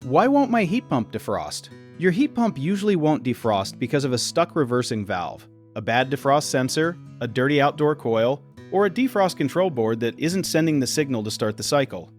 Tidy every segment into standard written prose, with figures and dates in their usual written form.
Why won't my heat pump defrost? Your heat pump usually won't defrost because of a stuck reversing valve, a bad defrost sensor, a dirty outdoor coil, or a defrost control board that isn't sending the signal to start the cycle.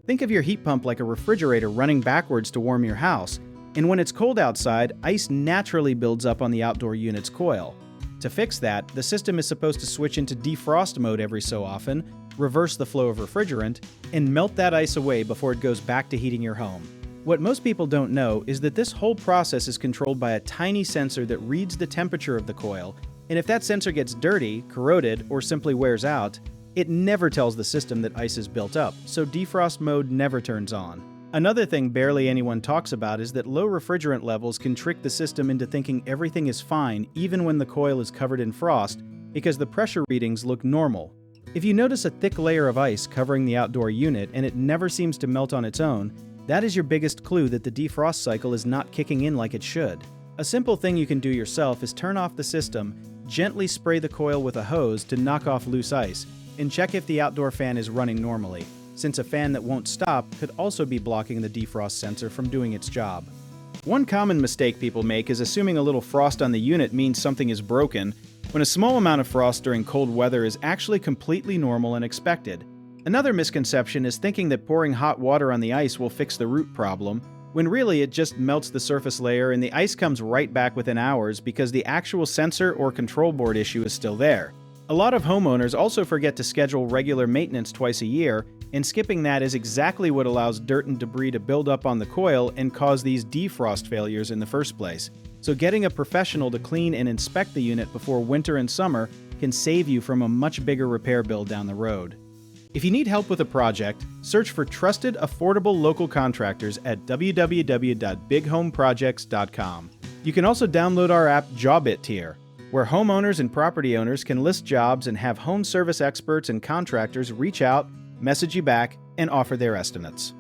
Think of your heat pump like a refrigerator running backwards to warm your house, and when it's cold outside, ice naturally builds up on the outdoor unit's coil. To fix that, the system is supposed to switch into defrost mode every so often, reverse the flow of refrigerant, and melt that ice away before it goes back to heating your home. What most people don't know is that this whole process is controlled by a tiny sensor that reads the temperature of the coil, and if that sensor gets dirty, corroded, or simply wears out, it never tells the system that ice is built up, so defrost mode never turns on. Another thing barely anyone talks about is that low refrigerant levels can trick the system into thinking everything is fine even when the coil is covered in frost, because the pressure readings look normal. If you notice a thick layer of ice covering the outdoor unit and it never seems to melt on its own, that is your biggest clue that the defrost cycle is not kicking in like it should. A simple thing you can do yourself is turn off the system, gently spray the coil with a hose to knock off loose ice, and check if the outdoor fan is running normally, since a fan that won't stop could also be blocking the defrost sensor from doing its job. One common mistake people make is assuming a little frost on the unit means something is broken, when a small amount of frost during cold weather is actually completely normal and expected. Another misconception is thinking that pouring hot water on the ice will fix the root problem, when really it just melts the surface layer and the ice comes right back within hours because the actual sensor or control board issue is still there. A lot of homeowners also forget to schedule regular maintenance twice a year, and skipping that is exactly what allows dirt and debris to build up on the coil and cause these defrost failures in the first place. So getting a professional to clean and inspect the unit before winter and summer can save you from a much bigger repair bill down the road. If you need help with a project, search for trusted, affordable local contractors at www.bighomeprojects.com. You can also download our app Job It Tier, where homeowners and property owners can list jobs and have home service experts and contractors reach out, message you back, and offer their estimates.